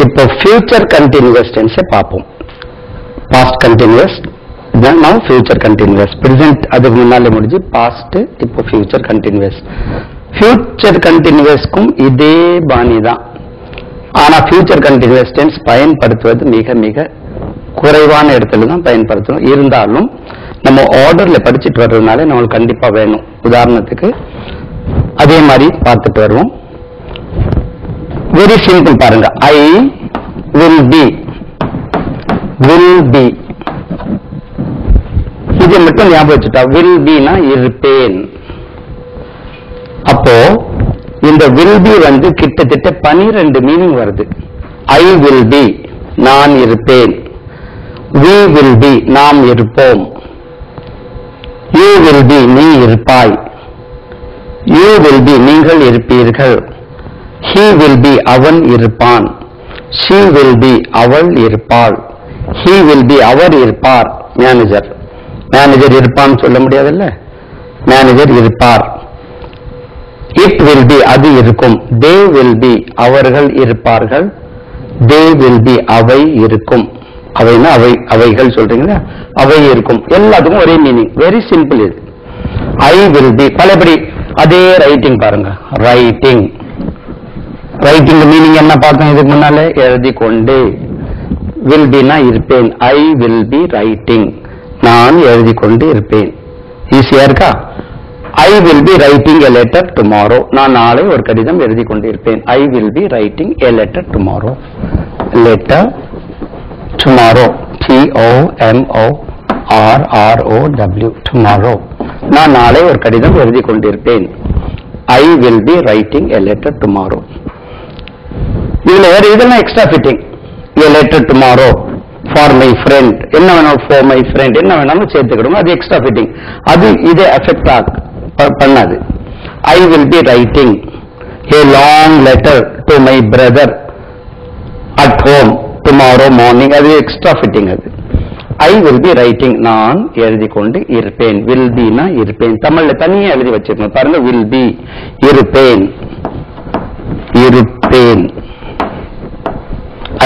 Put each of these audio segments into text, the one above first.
இப்போ future continuous டென்ஸை பார்ப்போம். Past continuous, now future continuous. present அதுக்கு முன்னாலே முடிஞ்சு, past இப்போ future continuous. future continuousக்கும் இதே பாணி தான். ஆனா future continuous tense பயன்படுத்துவது மிக மிக குறைவான இடத்துல தான் பயன்படுத்தணும். இருந்தாலும் நம்ம ஆர்டர்ல படிச்சுட்டு வர்றதுனால நம்மளுக்கு கண்டிப்பா வேணும். உதாரணத்துக்கு அதே மாதிரி பார்த்துட்டு வருவோம். வெரி சிம்பிள் பாருங்க. ஐ வில் பி, இதை மட்டும் ஞாபகம் வச்சுட்டா. வில் பினா இருப்பேன். அப்போ இந்த வில் பி வந்து கிட்டத்தட்ட 12 மீனிங் வருது. ஐ வில் பி நான் இருப்பேன், we will be நாம் இருப்போம், you will be நீ இருப்பாய், you will be நீங்கள் இருப்பீர்கள், he will be அவன் இருப்பான், she will be அவள் இருப்பாள், he will be அவர் இருப்பார். மேனேஜர் இருப்பான்னு சொல்ல முடியாதுல்ல, மேனேஜர் இருப்பார். it will be அது இருக்கும், they will be அவர்கள் இருப்பார்கள், they will be அவை இருக்கும். அவைனா அவைகள் சொல்றீங்களா, அவை இருக்கும். எல்லாத்துக்கும் ஒரே மீனிங். வெரி சிம்பிள் இது. ஐ வில் பி பலபடி அதே ரைட்டிங் பாருங்க. ரைட்டிங் மீனிங் என்ன பார்த்தோம் இதுக்கு முன்னாலே? எழுதி கொண்டு. வில் பினா இருப்பேன். ஐ வில் பி ரைட்டிங் நான் எழுதி கொண்டு இருப்பேன். ஈஸியா இருக்கா? ஐ will be writing a letter tomorrow நான் நாளை ஒரு கடிதம் எழுதி கொண்டு இருப்பேன். ஐ will be writing a letter tomorrow. Letter tomorrow, tomorrow, tomorrow நான் நாளை ஒரு கடிதம் எழுதி கொண்டிருப்பேன். I will be writing a letter tomorrow. இதுல வேற இதெல்லாம் extra fitting. a letter tomorrow for my friend, என்ன வேணாலும் for my friend என்ன வேணாலும் சேர்த்துக்கிடுங்க. அது எக்ஸ்ட்ரா ஃபிட்டிங். அது இதை அஃபெக்ட் பண்ணாது. I will be writing a long letter to my brother at home tomorrow morning. அது எக்ஸ்ட்ரா ஃபிட்டிங். அது ஐ வில் பி ரைட்டிங் நான் எழுதி கொண்டு இருப்பேன். வில் பினா இருப்பேன். தமிழ்ல தனியா எழுதி வச்சிருக்கணும் பாருங்க. வில் பி இருப்பேன்.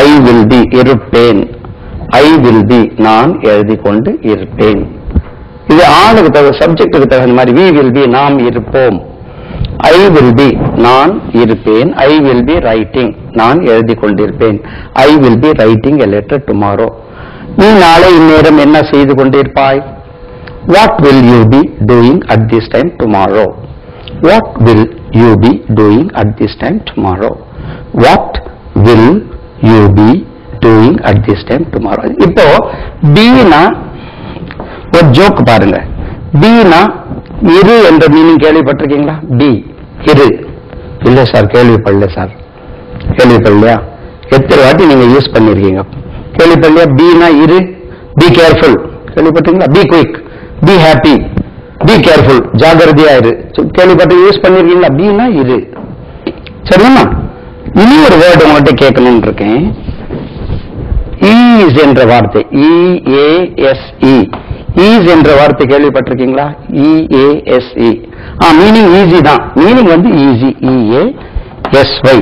ஐ வில் பி இருப்பேன். ஐ வில் பி நான் எழுதி கொண்டு இருப்பேன். இது ஆளுக்கு தகுந்த சப்ஜெக்டுக்கு தகுந்த மாதிரி. வி வில் பி நாம் இருப்போம். ஐ வில் பி நான் இருப்பேன். ஐ வில் பி ரைட்டிங் நான் எழுதி கொண்டிருப்பேன். I will be writing a letter tomorrow நீ நாளை இந்நேரம் என்ன செய்து கொண்டிருப்பாய்? What will you be doing at this time tomorrow? What will you be doing at this time tomorrow? What will you be doing at this time tomorrow? இப்போ பீனா ஒரு joke பாருங்க. பீனா இரு என்ற மீனிங் கேள்விப்பட்டிருக்கீங்களா? பி இரு. இல்ல சார் கேள்விப்படல சார். கேள்விப்படலையா? எத்தனை வாட்டி நீங்க யூஸ் பண்ணிருக்கீங்க? கேள்விப்படலையா? பீனா இரு. பி கேர்ஃபுல் கேள்விப்பட்டீங்களா? Be quick, be happy, be careful ஜாகிரதையா இரு. கேள்விப்பட்டு யூஸ் பண்ணிருக்கீங்களா? பீனா இரு. சரியா? இனி ஒரு வேர்டு உங்கள்கிட்ட கேட்கணும்னு இருக்கேன். ஈஸ் என்ற வார்த்தை. EASE ஈஸ் என்ற வார்த்தை கேள்விப்பட்டிருக்கீங்களா? EASE மீனிங் ஈஸி தான். மீனிங் வந்து ஈஸி, EASY.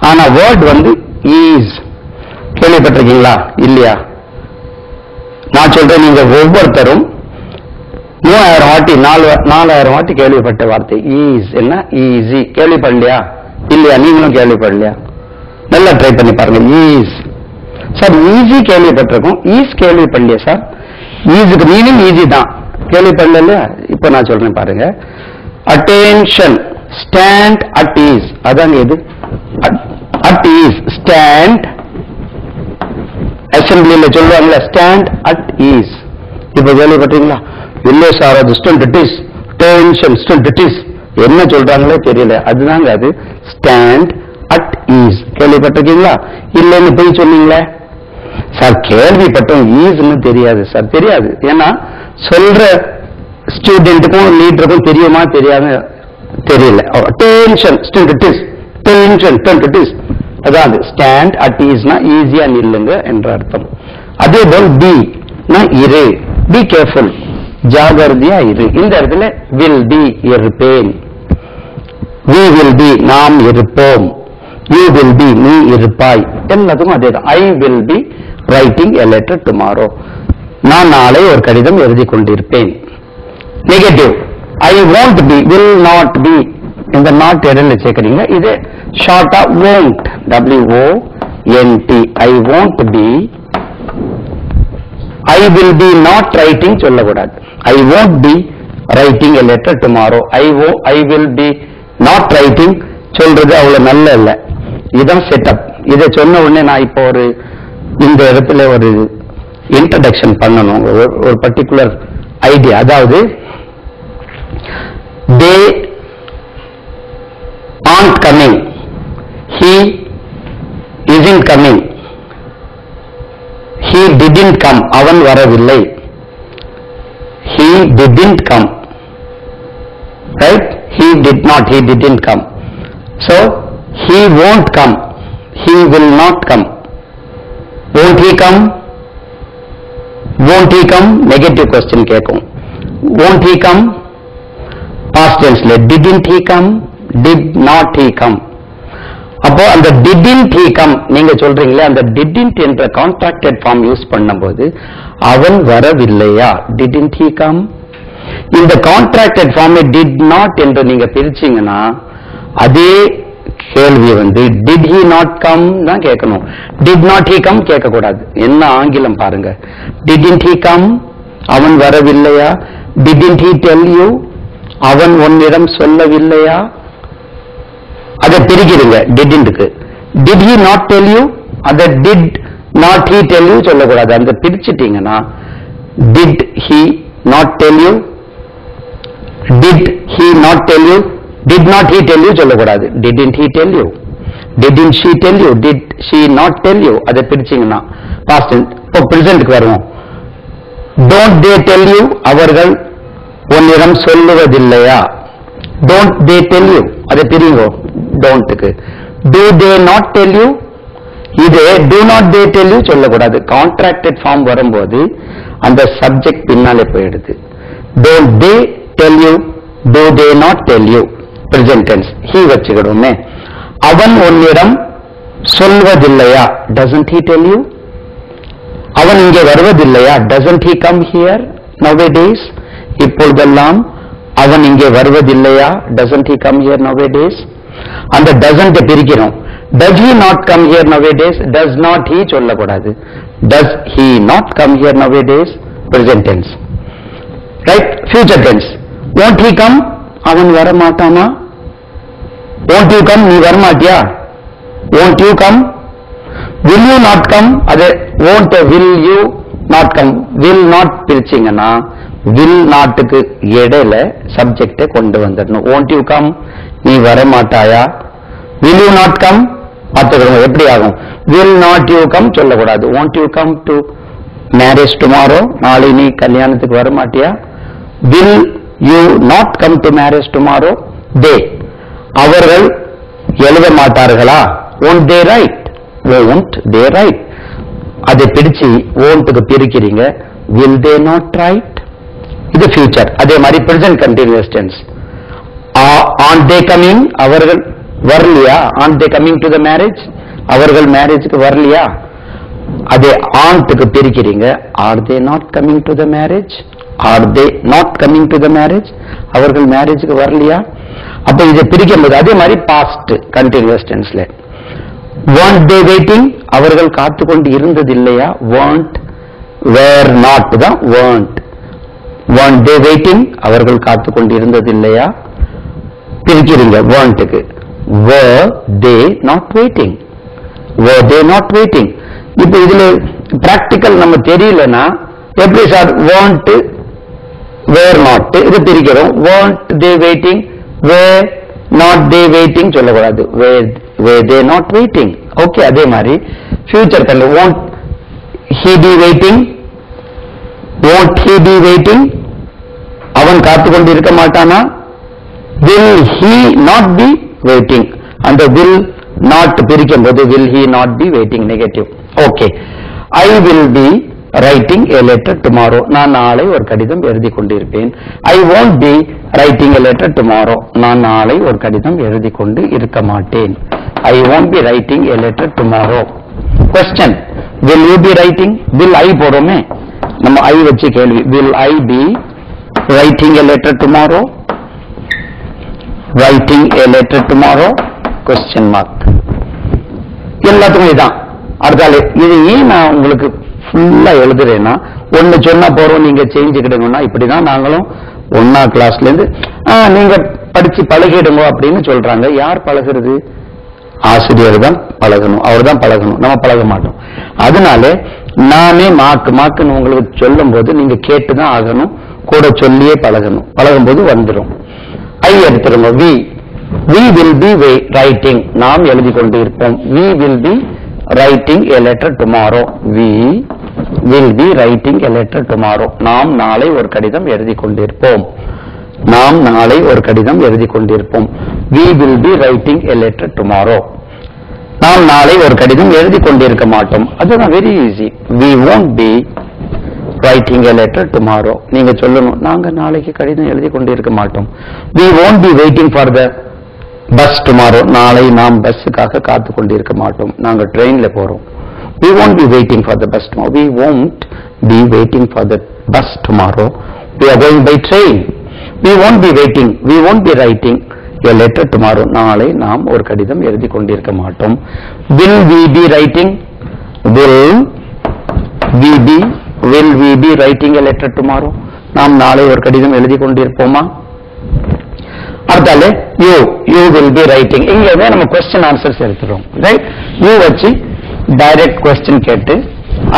ஆனா வேர்ட் வந்து ஈஸ். கேள்விப்பட்டிருக்கீங்களா? இல்லையா? நான் சொல்றேன், நீங்க ஒவ்வொருத்தரும் 3000 வாட்டி 4000 வாட்டி கேள்விப்பட்ட வார்த்தை ஈஸ். என்ன? ஈஸி. கேள்விப்படலையா? இல்லையா? நீங்களும் கேள்விப்படலையா? நல்லா ட்ரை பண்ணி பாருங்க. Ease sir. ஈஸி கேள்விப்பட்டிருக்கோம், ஈஸ் கேள்விப்படலையா சார்? ஈஸுக்கு மீனிங் ஈஸி தான். கேள்விப்படல. இப்ப நான் சொல்றேன் பாருங்க. Attention, stand at ease. அதான் எது? At is, stand. அசம்பிளியில சொல்லுவாங்களா ஸ்டாண்ட் அட் ஈஸ். இப்ப கேள்விப்பட்டீங்களா? இல்லை சார், அது ஸ்டென்டிஸ், டென்ஷன், ஸ்டென்டிஸ் என்ன சொல்றாங்களே தெரியல. அதுதாங்க அது ஸ்டாண்ட் அட் ஈஸ். கேள்விப்பட்டிருக்கீங்களா? இல்லைன்னு போய் சொன்னீங்களே சார். கேள்விப்பட்டோம், ஈஸ்ன்னு தெரியாது சார். தெரியாது. ஏன்னா சொல்ற ஸ்டூடெண்ட்டுக்கும் லீடருக்கும் தெரியுமா தெரியாது தெரியல. டென்ஷன், ஸ்டென்டிஸ், டென்ஷன், டென்டிஸ். அதாவது ஸ்டாண்ட் அட் ஈஸ்னா ஈஸியா நில்லுங்க என்ற அர்த்தம். அதே போல் பி இரு, பி கேர்ஃபுல் ஜாகிரதையா இரு. இந்த இடத்துல வில் பி இருப்பேன், we will be நாம் இருப்போம், யூ வில் பி நீ இருப்பாய், எல்லாத்துக்கும் அதேதான். ஐ will be writing a letter tomorrow, நான் நாளை ஒரு கடிதம் எழுதி கொண்டிருப்பேன். Negative, I won't be, will not be, இந்த நாட் இடையில சேர்க்கிறீங்க, இது ஷார்ட்டா won't, WONT, I won't be, I will be not writing சொல்லக்கூடாது. I won't be writing a letter tomorrow, I will be not writing சொல்றது அவ்வளவு நல்ல இல்ல. இதான் செட்டப். இதை சொன்ன உடனே நான் இப்போ ஒரு இந்த இடத்துல ஒரு இன்ட்ரடக்ஷன் பண்ணணும், ஒரு பர்டிகுலர் ஐடியா. அதாவது they aren't coming, he isn't coming, he didn't come, அவன் வரவில்லை, he didn't come, right? He did not, he didn't come. So he won't come, he will not come. Won't he come? Won't he come? Negative question கேட்கும். Won't he come? Past tense, didn't he come? Did not he come? அப்போ அந்த didn't he come நீங்க சொல்றீங்களே, அந்த didn't என்ற contracted form use பண்ணும்போது அவன் வரவில்லையா, didn't he come? இந்த கான்ட்ராக்டட் ஃபார்ம் did not என்று நீங்க பிரிச்சீங்கன்னா அதே கேள்வி did he not come தான் கேட்கணும். did not he come கேட்க கூடாது. என்ன ஆங்கிலம் பாருங்க, didn't he come, அவன் வரவில்லையா, didn't he tell you, அவன் உன்னிடம் சொல்லவில்லையா, அதை பிரிக்கிறீங்க didn't-க்கு. did he not tell you, அதை did not he tell you சொல்லக்கூடாது. அந்த பிரிச்சிட்டீங்கன்னா did he not tell you, did he not tell you, did not he tell you சொல்லக்கூடாது. didn't he tell you, didn't she tell you, did she not tell you, அதை பிரிச்சீங்கன்னா past tense. இப்போ present-க்கு வருவோம். don't they tell you, அவர்கள் உன்னிடம் சொல்லுவதில்லையா, don't they tell you, அதை பிரிங்கோ don't-க்கு. do they not tell you, இது do not they tell you சொல்லக்கூடாது. Contracted form வரும்போது அந்த சப்ஜெக்ட் பின்னாலே போயிடுது. don't they tell you, do they not tell you, present tense. he வச்சுக்கிடுமே. அவன் உன்னிடம் சொல்வதில்லையா, doesn't he tell you, அவன் இங்கே வருவதில்லையா, doesn't he come here nowadays, இப்பொழுதெல்லாம் அவன் இங்கே வருவதில்லையா, doesn't he come here nowadays. அந்த doesn't பிரிக்கிறோம். does he not come here nowadays, does not he சொல்லக்கூடாது. does he not come here nowadays, present tense, right? future tense, won't he come, அவன் வர மாட்டானா, won't you come, நீ வர மாட்டியா, won't you come, will you not come, அது won't will you not come, will not பிரிச்சிங்கன்னா will not-க்கு இடையில சப்ஜெக்டை கொண்டு வந்துடணும். won't you come, நீ வர மாட்டாயா, will you not come, பார்த்துக்கணும் எப்படி ஆகும். will not you come சொல்லக்கூடாது. won't you come to marriage tomorrow, நாளை நீ கல்யாணத்துக்கு வர மாட்டியா, will you not come to marriage tomorrow, they, அவர்கள் எழுத மாட்டார்களா, won't they write, won't they write, அதை பிடிச்சு won't-க்கு பிரிக்கிறீங்க, will they not write, இது future. அதே மாதிரி present continuous tense, aren't they coming, அவர்கள் வரலையா, aren't they coming to the marriage, அவர்கள் மேரேஜ்க்கு வரலையா, அதே aren't-க்கு பிரிக்கிறீங்க, are they not coming to the marriage, are they not coming to the marriage, அவர்கள் மேரேஜ்க்கு வரலையா. அப்ப இதை பிரிக்கும்போது அதே மாதிரி past continuous tense-ல weren't they waiting, அவர்கள் காத்து கொண்டு இருந்ததில்லையா, weren't, were not தான் weren't they waiting, அவர்கள் காத்து கொண்டு இருந்ததில்லையா, பிரிக்கிறீங்க weren't-க்கு. were they not waiting, were they not waiting. இப்ப இதுல பிராக்டிக்கல் நம்ம தெரியலனா எப்படி சார் weren't were not இது பிரிக்கிறோம். weren't they waiting, were not they waiting சொல்லக்கூடாது. were they not waiting. Okay, அதே மாதிரி ஃபியூச்சர் கல்ல won't he be waiting, won't he be waiting, அவன் காத்து கொண்டு இருக்க மாட்டானா, will he not be waiting. அந்த will not பிரிக்கும் போது will he not be waiting negative. Okay, I will be writing a letter tomorrow, நான் நாளை ஒரு கடிதம் எழுதி கொண்டிருப்பேன். I won't be writing a letter tomorrow, நான் நாளை ஒரு கடிதம் எழுதி கொண்டு இருக்க மாட்டேன். I won't be writing a letter tomorrow. Question, will you be writing? Will I போறோமே, நம்ம I வச்சு கேள்வி. Will I be writing a letter tomorrow? Writing a letter tomorrow? Question mark. எல்லாத்துக்கும் இதான். அடுத்தாலே இது ஏன் நான் உங்களுக்கு ஃபுல்லா எழுதுறேன்னா, ஒன்னு சொன்னா போறோம் நீங்க செஞ்சுக்கிடுங்கன்னா, இப்படிதான் நாங்களும் 1ஆம் கிளாஸ்ல இருந்து நீங்க படிச்சு பழகிடுங்க அப்படின்னு சொல்றாங்க. யார் பழகிறது? ஆசிரியர் தான் பழகணும், அவர் தான் பழகணும், நம்ம பழக மாட்டோம். அதனால நானே மாக்குன்னு உங்களுக்கு சொல்லும் போது நீங்க கேட்டுதான் ஆகணும், கூட சொல்லியே பழகணும். பழகும் போது வந்துடும். ஐ எடுத்துருங்க. we will be writing, நாம் எழுதி கொண்டு இருப்போம். we will be writing a letter tomorrow. we will be writing a letter tomorrow. நாம் நாளை ஒரு கடிதம் எழுதி கொண்டிருப்போம். நாம் நாளை ஒரு கடிதம் எழுதி கொண்டிருப்போம். we will be writing a letter tomorrow. நாம் நாளை ஒரு கடிதம் எழுதி கொண்டிருக்க மாட்டோம். அதுதான் very easy. we won't be writing a letter tomorrow. நீங்க சொல்லணும், நாங்க நாளைக்கு கடிதம் எழுதி கொண்டிருக்க மாட்டோம். we won't be waiting for the bus tomorrow. நாளை நாம் பஸ்ஸுக்காக காத்து கொண்டிருக்க மாட்டோம், நாங்க ட்ரெயின்ல போறோம். we won't be waiting for the bus tomorrow. we won't be waiting for the bus tomorrow. we are going by train. we won't be waiting, we won't be writing a letter tomorrow. நாளை நாம் ஒரு கடிதம் எழுதி கொண்டிருக்க மாட்டோம். will we be writing? will we be writing a letter tomorrow? நாம் நாளை ஒரு கடிதம் எழுதி கொண்டிருப்போமா? அடுத்தாலே you will be writing. இங்கே நம்ம கொஸ்டின் ஆன்சர்ஸ் எடுத்துறோம். ரைட், you வச்சு டைரக்ட் கொஸ்டின் கேட்டு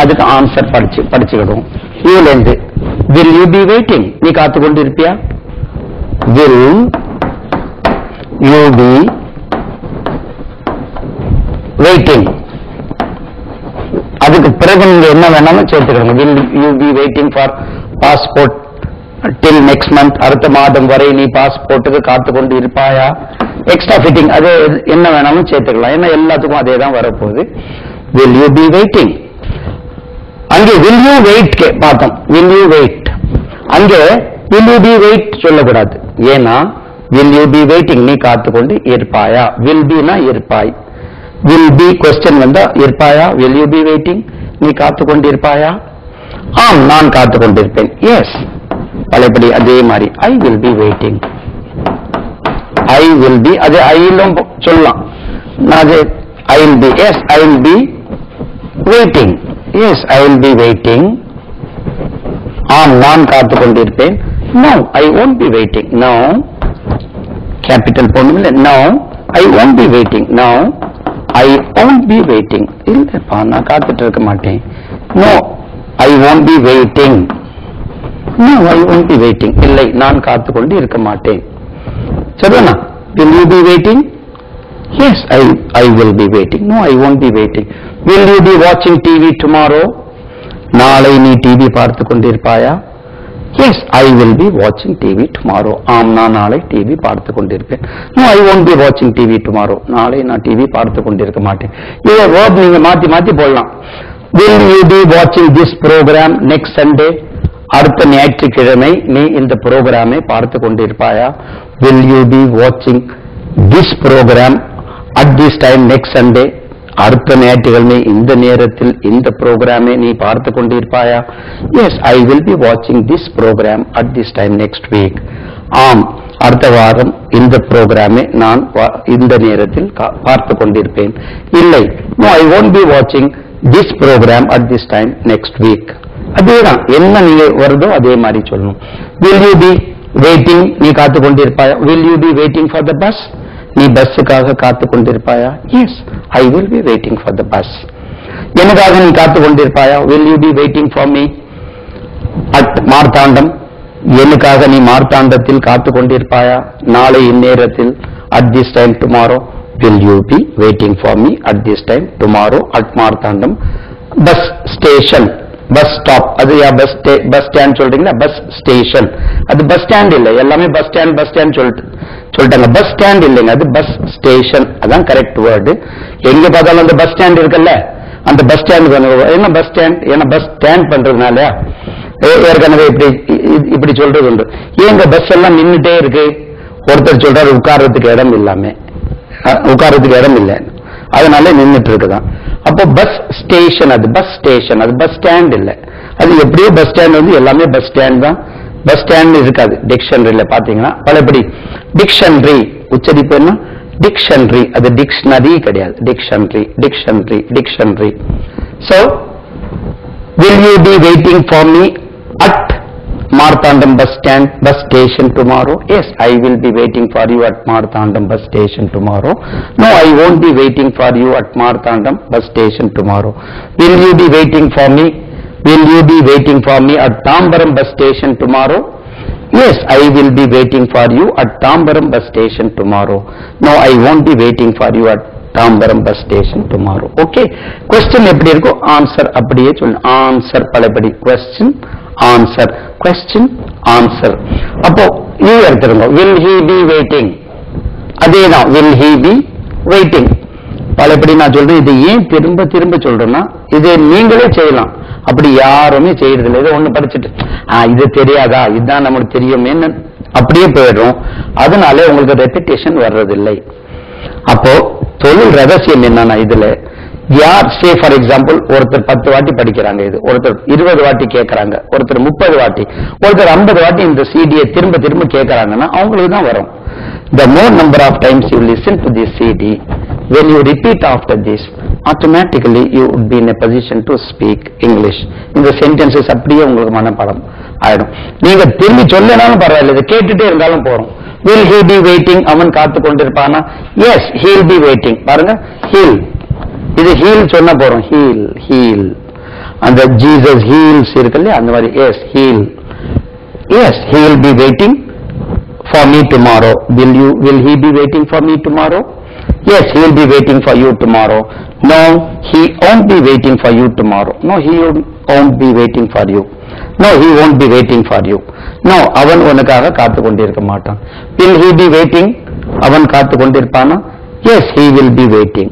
அதுக்கு ஆன்சர் படிச்சுக்கிடுவோம். யூல இருந்து will you be waiting? நீ காத்து கொண்டு இருப்பியா? will you be waiting? அதுக்கு பிறகு நீங்க என்ன வேணாலும் சேர்த்துக்கணும். will you be waiting for passport till next month? அடுத்த மாதம் வரை நீ பாஸ்போர்ட்டுக்கு காத்து கொண்டு இருப்பாயா? எக்ஸ்ட்ரா ஃபிட்டிங் அது என்ன வேணாலும் சேர்த்துக்கலாம். ஏன்னா எல்லாத்துக்கும் அதே தான் வரப்போகுது. will you be waiting? அங்கே will you wait பார்த்தோம். will you wait, அங்கே will you be wait சொல்லக்கூடாது. ஏன்னா will you be waiting நீ காத்து கொண்டு இருப்பாயா? will be னா இருப்பாய். will be கொஸ்டின் வந்தா இருப்பாயா? will you be waiting நீ காத்து கொண்டு இருப்பாயா? ஆம், நான் காத்து கொண்டிருப்பேன். எஸ், பழையபடி அதே மாதிரி I will be waiting. I will be அது ஐலும் சொல்லலாம். அது I will be, yes I will be waiting. yes I will be waiting. ஆம், நான் காத்து கொண்டிருப்பேன். no I won't be waiting. no capital போடணும்ல. no I won't be waiting. no I won't be waiting. இல்லப்பா, நான் காத்துட்டு இருக்க மாட்டேன். no I won't be waiting. no I won't be waiting. இல்லை, நான் காத்து கொண்டு இருக்க மாட்டேன். சரிதானா? will you be waiting? yes I will be waiting. no I won't be waiting. will you be watching TV tomorrow? நாளை நீ டிவி பார்த்து கொண்டிருப்பாயா? yes I will be watching TV tomorrow. ஆம், நான் நாளை டிவி பார்த்து கொண்டிருப்பேன். no I won't be watching TV tomorrow. நாளை நான் டிவி பார்த்து கொண்டிருக்க மாட்டேன். இதை வேர்ப் நீங்க மாத்தி போடலாம். will you be watching this program next Sunday? அடுத்த ஞாயிற்றுக்கிழமை நீ இந்த புரோகிராமை பார்த்து கொண்டிருப்பாயா? will you be watching this program at this time next Sunday? அடுத்த ஞாயிற்றுக்கிழமை இந்த நேரத்தில் இந்த புரோகிராமை நீ பார்த்து கொண்டிருப்பாயா? yes I will be watching this program at this time next week. ஆம், அடுத்த வாரம் இந்த புரோகிராமை நான் இந்த நேரத்தில் பார்த்து கொண்டிருப்பேன். இல்லை, no I won't be watching this program at this time next week. அதேதான், என்ன நீங்க வருதோ அதே மாதிரி சொல்லணும். will you be waiting நீ காத்து கொண்டிருப்பாயா? will you be waiting for the bus? நீ பஸ்ஸுக்காக காத்து கொண்டிருப்பாயா? yes I will be waiting for the bus. எனக்காக நீ காத்து கொண்டிருப்பாயா? will you be waiting for me at Marthandam? எனக்காக நீ மார்த்தாண்டத்தில் காத்து கொண்டிருப்பாயா? நாளை இந்நேரத்தில் at this time tomorrow. will you be waiting for me at this time tomorrow at Marthandam? Bus station, bus stop, அது bus stand சொல்றீங்களா? பஸ் ஸ்டேஷன், அது பஸ் ஸ்டாண்ட் இல்லை. எல்லாமே பஸ் ஸ்டாண்ட் சொல்லிட்டாங்க. பஸ் ஸ்டாண்ட் இல்லைங்க, அது பஸ் ஸ்டேஷன். அதான் correct word. எங்க பார்த்தாலும் அந்த பஸ் ஸ்டாண்ட் இருக்குல்ல, அந்த பஸ் ஸ்டாண்ட் என்ன பஸ் ஸ்டாண்ட், ஏன்னா பஸ் ஸ்டாண்ட் பண்றதுனால ஏற்கனவே இப்படி சொல்றது உண்டு. ஏங்க பஸ் எல்லாம் நின்றுட்டே இருக்கு? ஒருத்தர் சொல்றாரு உட்கார்றதுக்கு இடம் இல்லாம, உட்கார்றதுக்கு இடம் இல்லை. அதனால நின்றுட்டு இருக்குதான். அப்போ பஸ் ஸ்டேஷன், அது பஸ் ஸ்டேஷன், அது பஸ் ஸ்டாண்ட் இல்ல. அது எப்படியோ பஸ் ஸ்டாண்ட் வந்து எல்லாமே பஸ் ஸ்டாண்ட் தான். பஸ் ஸ்டாண்ட் இருக்காது டிக்ஷனரியில பாத்தீங்கன்னா. பலபடி டிக்ஷனரி உச்சரிப்பு என்ன? டிக்ஷனரி, அது டிக்ஷனரி கிடையாது, dictionary dictionary dictionary. So will you be waiting for me at Marthandam bus stand, bus station tomorrow? Yes, I will be waiting for you at Marthandam bus station tomorrow. No, I won't be waiting for you at Marthandam bus station tomorrow. Will you be waiting for me? Will you be waiting for me at Tambaram bus station tomorrow? Yes, I will be waiting for you at Tambaram bus station tomorrow. No, I won't be waiting for you at Tambaram bus station tomorrow. Okay, question எப்படி இருக்கோ answer அப்படியே சொல்லு. Answer பலபடி question answer, question answer. அப்போ you எடுத்துருங்க. will he be waiting, அதேதான் will he be waiting. பலபடி நான் சொல்றேன். இது ஏன் திரும்ப திரும்ப சொல்றேன்னா இது நீங்களே செய்யலாம், அப்படி யாருமே செய்யறதில்லை. இதை ஒண்ணு படிச்சுட்டு இது தெரியாதா, இதுதான் நமக்கு தெரியுமே அப்படியே போயிடுறோம். அதனால உங்களுக்கு ரெப்பிட்டேஷன் வர்றதில்லை. அப்போ தொழில் ரகசியம் என்னன்னா இதுல யார் சே ஃபார் எக்ஸாம்பிள் ஒருத்தர் 10 வாட்டி படிக்கிறாங்க, இது ஒருத்தர் 20 வாட்டி கேட்கறாங்க, ஒருத்தர் 30 வாட்டி, ஒருத்தர் 50 வாட்டி இந்த சிடியை திரும்ப திரும்ப கேட்கறாங்கன்னா அவங்களுக்கு தான் வரும். The more number of times you listen to this CD, when you repeat after this, automatically you would be in a position to speak English. இந்த sentences அப்படியே உங்களுக்கு மனப்பாடம் ஆயிடும். நீங்க திரும்பி சொல்லனாலும் பரவாயில்லை, இதை கேட்டுட்டே இருந்தாலும் போறோம். Will he be waiting, அவன் காத்து கொண்டிருப்பானா? Yes, he'll be waiting. பாருங்க, he'll, இது he'll சொன்ன போறோம். he'll he'll அந்த Jesus heals இருக்கு இல்லையா, அந்த மாதிரி yes he'll. Yes, he'll be waiting for me tomorrow. Will he be waiting for me tomorrow? Yes, he'll be waiting for you tomorrow. No, he won't be waiting for you tomorrow. No, he won't be waiting for you. No, he won't be waiting for you. No, அவன் உனக்காக காத்து கொண்டிருக்க மாட்டான். Will he be waiting, அவன் காத்து கொண்டிருப்பானா? Yes, he will be waiting.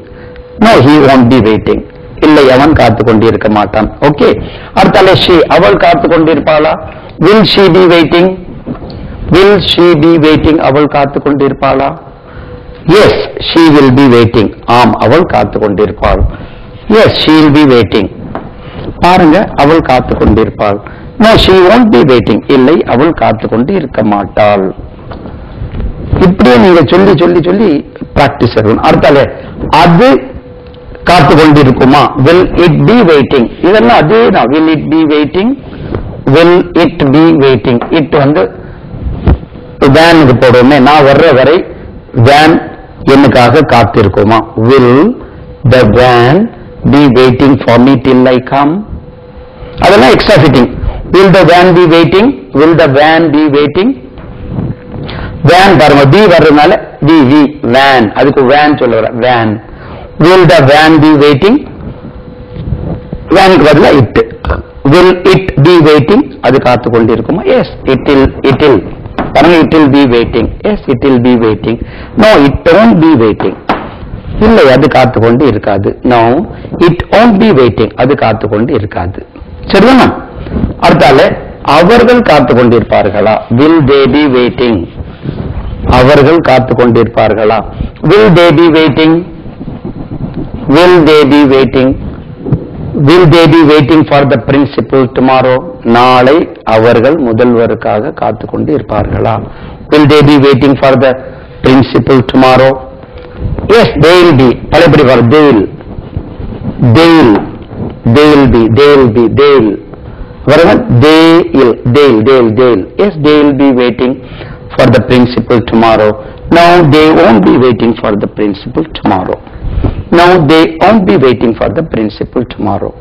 No, he won't be waiting. இல்லை, அவன் காத்து கொண்டிருக்க மாட்டான். ஓகே, அடுத்தால she, அவள் காத்து கொண்டிருப்பாளா? Will she be waiting? Will she be waiting, அவள் காத்து கொண்டிருப்பாளா? Yes, she will be waiting. ஆம், அவள் காத்து கொண்டிருப்பாள். Yes, she will be waiting. பாருங்க, அவள் காத்து கொண்டிருப்பாள். No, she won't be waiting. இல்லை, அவள் காத்து கொண்டு இருக்க மாட்டாள். இப்படியே நீங்க சொல்லி சொல்லி சொல்லி பிராக்டிஸ் ஆகணும். அடுத்தால அது காத்து கொண்டிருக்குமா? Will it be waiting? இதெல்லாம் அதே தான். Will it be waiting? Will it be waiting? it வந்து வேனுக்கு போடுவோமே, நான் வர்ற வரை வேன் எனக்காக காத்திருக்குமா? Will the van be waiting for me till I come? அதெல்லாம் extra fitting. Will the van be waiting? Will the van be waiting? Van பாருங்க, B வர்றதுனால we van, அதுக்கு வேன் சொல்ல வர van. Will the van be waiting? வேனுக்கு பதிலா it. Will it be waiting? அது காத்து கொண்டிருக்குமா? Yes, it will. பாருங்க, it will be waiting. Yes, it will be waiting. No, it won't be waiting. இல்லை, அது காத்து கொண்டு இருக்காது. No, it won't be waiting. அது காத்து கொண்டு இருக்காது. சரிதானா? அடுத்தால அவர்கள் காத்து கொண்டிருப்பார்களா? Will they be waiting? அவர்கள் காத்து கொண்டிருப்பார்களா? Will they be waiting? Will they be waiting? Will they be waiting for the principal tomorrow? நாளை அவர்கள் முதல்வருக்காக காத்து கொண்டு இருப்பார்களா? Will they be waiting for the principal tomorrow? Yes, they will be. பலபடி வர they will வருங்க, they will. Yes, they will be waiting for the principal tomorrow. No, they won't be waiting for the principal tomorrow. No, they won't be waiting for the principal tomorrow.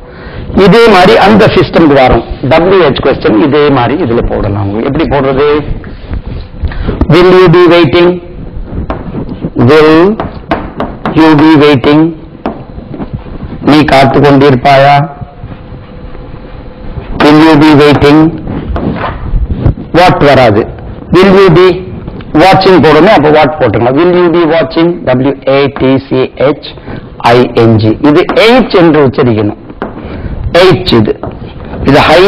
இதே மாதிரி அந்த சிஸ்டம்க்கு வரும். WH question இதே மாதிரி இதுல போடலாம். எப்படி போடுறது? Will you be waiting? Will you be waiting? நீ காத்து கொண்டிருப்பாயா? Will you be waiting? What வராது. Will you be watching போடுமே, அப்ப what போட்டுங்க. Will you be watching? WATCHING. இது H என்று உச்சரிக்கணும். H இது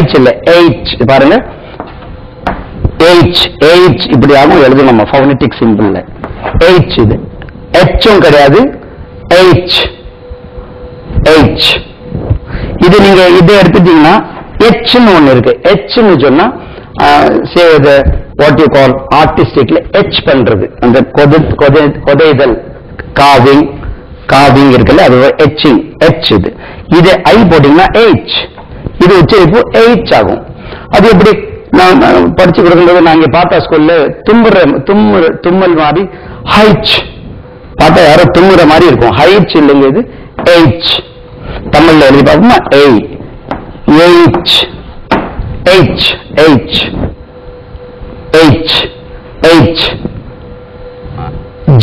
H இல்ல H. பாருங்க, H இப்படி ஆகும் எழுது நம்ம ஃபோனடிக் சிம்பிள்ல. H இது H கிடையாது, H H. இது நீங்க இதை எடுத்துட்டீங்கன்னா H ன்னு ஒண்ணு இருக்கு. H ன்னு சொன்னா say the what you call artistically H பண்றது, அந்த கொதைதல், carving இருக்குல்ல, அது etching, H. இது I போட்டீங்கன்னா H, இது உச்சரிப்பு H ஆகும். அது எப்படி நான் படிச்சு கொடுக்கும்போது நாங்க பார்த்தா ஸ்கூல்ல தும்மல் மாதிரி H பார்த்தா யாரோ தும்முற மாதிரி இருக்கும். H இல்லைங்க, இது H. தமிழ்ல எழுதி பார்த்தோம்னா H, H, H, H, H,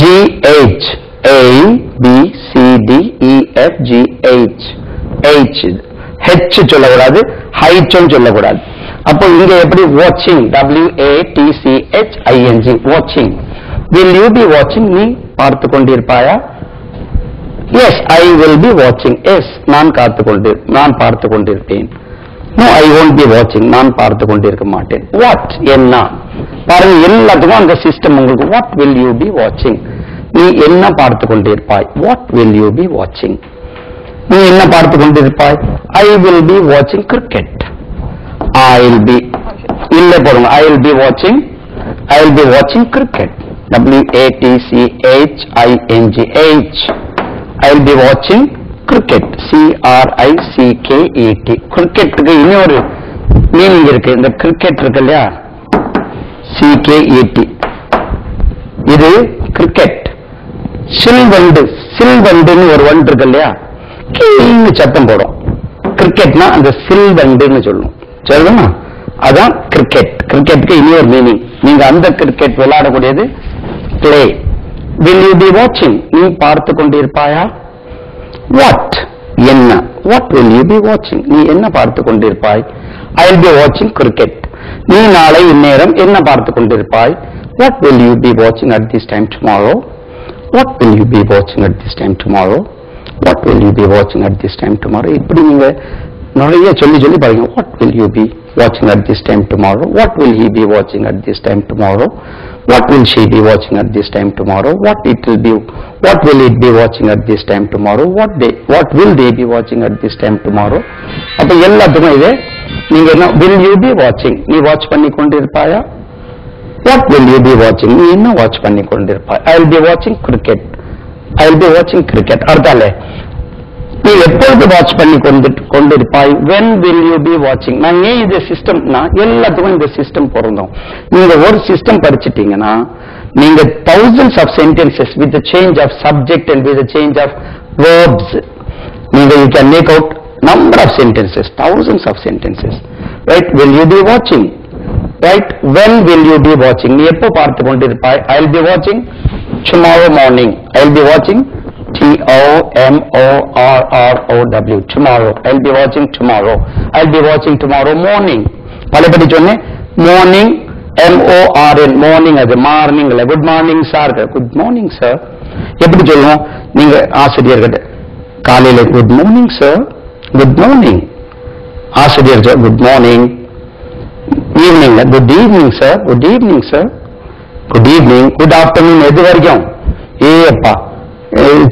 G, H, A, B, C, D, E, F, G, H, H. H சொல்லக்கூடாது, height சொல்லக்கூடாது. அப்போ இங்க எப்படி watching, WATCHING, watching. Will you be watching? நீ பார்த்து கொண்டிருப்பாயா? Yes, I will be watching. Yes, நான் பார்த்து கொண்டிருப்பேன். No, I won't be watching. நான் பார்த்து கொண்டிருக்க மாட்டேன். What? என்ன? பாருங்க, எல்லாத்துக்கும் அந்த சிஸ்டம் உங்களுக்கு. What will you be watching? நீ என்ன பார்த்து கொண்டிருப்பாய்? What will you be watching? நீ என்ன பார்த்து கொண்டிருப்பாய்? I will be watching cricket. I'll be இல்ல போடுங்க. I'll be watching cricket. WATCHING. I'll be watching cricket. CRICKET. கிரிக்கெட்டுக்கு இன்னொரு மீனிங் இருக்கு. இந்த கிரிக்கெட் இருக்கு இல்லையா, CKET, இது கிரிக்கெட். சில்வண்டுன்னு ஒரு வண்டு இருக்கு இல்லையா, கீழ் சத்தம் போடும். கிரிக்கெட்னா அந்த சில்வண்டுன்னு சொல்லணும். அதான் கிரிக்கெட். கிரிக்கெட்டுக்கு இன்னொரு மீனிங். நீங்க அந்த cricket விளையாடக்கூடியது play. Will you be watching? நீ பார்த்து கொண்டிருப்பாயா? What? என்ன? What will you be watching? நீ என்ன பார்த்து கொண்டிருப்பாய்? I'll be watching cricket. நீ நாளை இந்நேரம் என்ன பார்த்து கொண்டிருப்பாய்? What will you be watching at this time tomorrow? What will you be watching at this time tomorrow? What will you be watching at this time tomorrow? இப்படி நீங்க நிறைய சொல்லி பாருங்க. What will you be watching at this time tomorrow? What will he be watching at this time tomorrow? What will she be watching at this time tomorrow? What will it be watching at this time tomorrow? What will they be watching at this time tomorrow? அப்ப எல்லாத்துக்கும் இது நீங்க என்ன, will you be watching? நீ watch பண்ணி கொண்டிருப்பாயா? What will you be watching? நீ என்ன watch பண்ணி கொண்டிருப்பாய்? I'll be watching cricket. I'll be watching cricket. அர்த்தாலே நீ எப்பொழுது வாட்ச் பண்ணி கொண்டிருப்பாய்? When will you be watching? நான் ஏன் இந்த சிஸ்டம்னா எல்லாத்துக்கும் இந்த சிஸ்டம் பொருந்தும். நீங்க ஒரு சிஸ்டம் படிச்சிட்டீங்கன்னா நீங்க thousands of sentences with the change of subject and with the change of verbs, நீங்க you can make out number of sentences, thousands of sentences, right? Will you be watching? Right? When will you be watching? நீ எப்போ பார்த்து கொண்டிருப்பாய்? I'll be watching tomorrow morning. I'll be watching TOMORROW, tomorrow. I'll be watching tomorrow. I'll be watching tomorrow morning. பலபடி சொன்னேன். morning, MORN, morning. அது morning இல்ல. Good morning sir. Good morning sir எப்படி சொல்லுவோம்? நீங்க ஆசிரியர்கிட்ட காலையில good morning sir, good morning. ஆசிரியர் sir good morning. Evening good evening sir, good evening sir, good evening. Good afternoon எது வரைக்கும்? அப்பா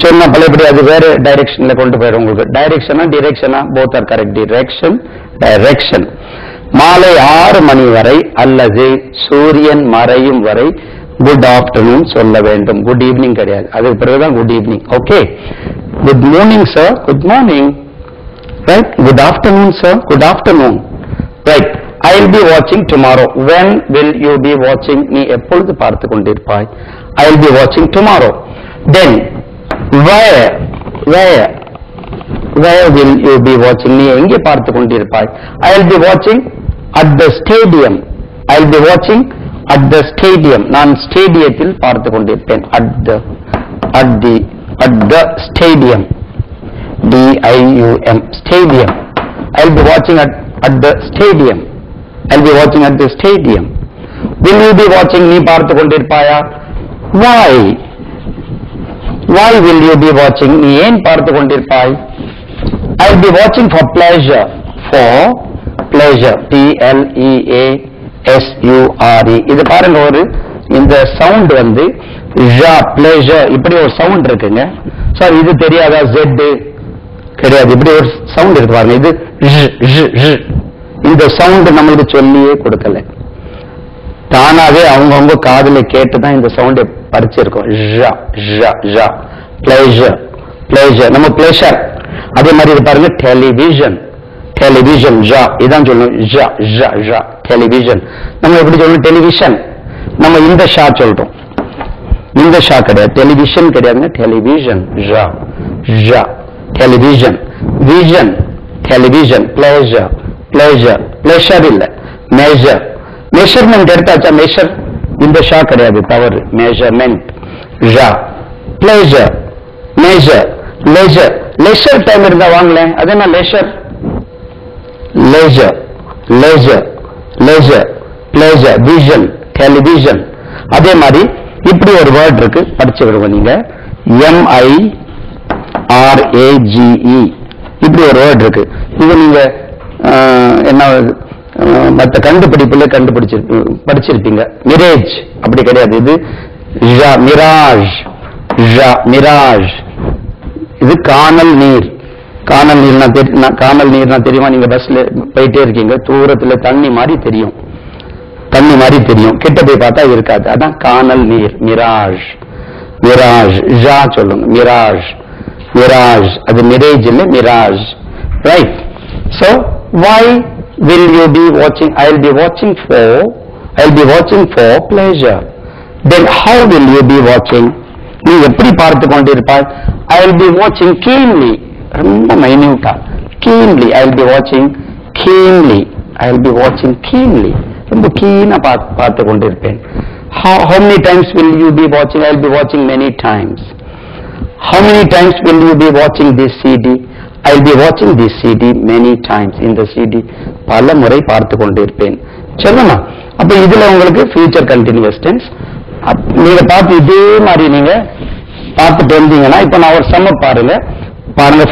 சொன்ன பழையபடி அது வேற டைரக்ஷன்ல கொண்டு போயிடும். உங்களுக்கு டிரெக்ஷனா போத் ஆர் கரெக்ட். டைரக்ஷன். மாலை 6 மணி வரை அல்லது சூரியன் மறையும் வரை குட் ஆஃப்டர்நூன் சொல்ல வேண்டும். குட் ஈவினிங் கிடையாது. அதுக்கு பிறகுதான் good evening. Okay. Good morning sir, good morning. Right. Good afternoon sir, good afternoon. Right. I'll be watching tomorrow. When will you be watching? நீ எப்பொழுது பார்த்து கொண்டிருப்பாய்? I'll be watching tomorrow. Then where will you be watching? நீ எங்கே பார்த்து கொண்டிருப்பாய்? I'll be watching at the stadium. I'll be watching at the stadium. நான் ஸ்டேடியத்தில் பார்த்து கொண்டிருப்பேன். at the stadium. DIUM, stadium. I'll be watching at the stadium. I'll be watching at the stadium. Will you be watching? நீ பார்த்து கொண்டிருப்பாயா? Why will you be watching? நீ ஏன் பார்த்து கொண்டிருப்பாய்? I'll be watching for pleasure. PLEASURE. இது பாருங்க, ஒரு இந்த sound வந்து pleasure இப்படி ஒரு சவுண்ட் இருக்குங்க. சார் இது தெரியாதா? Z கிடையாது. இப்படி ஒரு சவுண்ட் இருக்கு பாருங்க, இது இந்த சவுண்ட் நம்மளுக்கு சொல்லியே கொடுக்கல, தானாவே அவங்கவுங்க காதுல கேட்டுதான் இந்த சவுண்டை படிச்சிருக்கோம். நம்ம பிளேஷர். அதே மாதிரி இது பாருங்க, டெலிவிஷன், டெலிவிஷன் இதான் சொல்லணும், டெலிவிஷன். நம்ம எப்படி சொல்லணும், டெலிவிஷன். நம்ம இந்த ஷா சொல்றோம், இந்த ஷா கிடையாது, டெலிவிஷன் கிடையாதுங்க, television, television, vision, television, pleasure, pleasure, pleasure இல்ல, மேஜர். மெஷர்மெண்ட் எடுத்தாச்சா, மெஷர், இந்த ஷா கிடையாது, தவறு, measurement, pleasure, major, laser. Leisure time இருந்தா வாங்கலேன், அது என்ன laser, laser, laser, laser, blazer, vision, television. அதே மாதிரி இப்படி ஒரு வேர்ட் இருக்கு, படிச்சு விடுவோம் நீங்க, MIRAGE, இப்படி ஒரு வேர்ட் இருக்கு. இது நீங்க என்ன மற்ற கண்டுபிடிப்புல படிச்சிருப்பீங்க, மிரேஜ். அப்படி கிடையாது, இது மிராஜ், மிராஜ். இது காணல் நீர். காணல் நீர்னா தெரியுமா? நீங்க பஸ்ல போயிட்டே இருக்கீங்க, தூரத்துல தண்ணி மாதிரி தெரியும், தண்ணி மாதிரி தெரியும், கிட்ட போய் பார்த்தா இருக்காது, அதான் காணல் நீர், மிராஜ், மிராஜ். சொல்லுங்க, மிராஜ், மிராஜ். அது மிரேஜ் இல்ல, Mirage, right? So why will you be watching? I'll be watching for pleasure. Then how will you be watching? நீ எப்படி பார்த்து கொண்டிருப்பாய்? I'll be watching keenly, ரொம்ப மைன்யூட்டா, keenly. I'll be watching keenly, I'll be watching keenly, ரொம்ப கீனா பார்த்து கொண்டிருப்பேன். How many times will you be watching? I'll be watching many times. How many times will you be watching this CD? I'll be watching this CD many times. இந்த CD பல முறை பார்த்து கொண்டிருப்பேன். சொல்லுமா? அப்ப இதுல உங்களுக்கு future continuous tense. நீங்க பார்த்து இதே மாதிரி நீங்க பார்த்துட்டு வந்தீங்கன்னா, இப்ப நான் ஒரு சம்ம பாருங்க.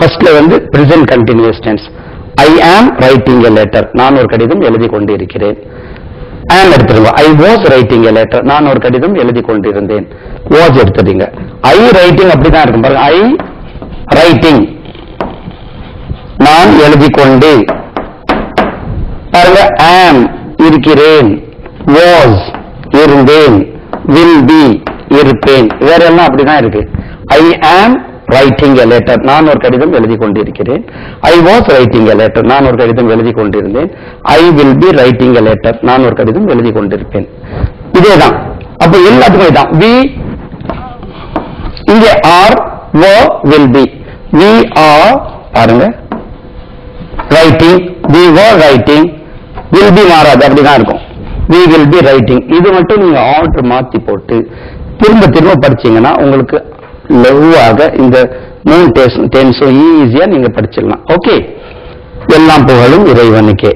ஃபர்ஸ்ட்ல வந்து present continuous tense. I am writing a letter, நான் ஒரு கடிதம் எழுதி கொண்டிருக்கிறேன். am எடுத்துருங்க. I was writing a letter, நான் ஒரு கடிதம் எழுதி கொண்டிருந்தேன். was எடுத்துறீங்க. I writing அப்படிதான் இருக்கும் பாருங்க. I writing, நான் எழுதி கொண்டு. பாருங்க, am இருக்கிறேன், was இருந்தேன், will be இருப்பேன், வேற எல்லாம் அப்படிதான் இருக்கு. I am writing a letter, நான் ஒரு கடிதம் எழுதி கொண்டிருக்கிறேன். I was writing a letter, நான் ஒரு கடிதம் எழுதி கொண்டிருந்தேன். I will be writing a letter, நான் ஒரு கடிதம் எழுதி கொண்டிருப்பேன். இதேதான். அப்ப எல்லாத்துக்கும் இதான். we, இங்கே are, were, will be. we are, பாருங்க, writing, we were writing, will be மாறாது, அப்படிதான் இருக்கும். we will be writing. இது மட்டும் நீங்க ஆர்டர் மாத்தி போட்டு திரும்ப திரும்ப படிச்சீங்கன்னா உங்களுக்கு லவ்வாக இந்த 3 டென்ஸும் ஈஸியா நீங்க படிச்சிடலாம். ஓகே, எல்லாம் புகழும் இறைவனுக்கே.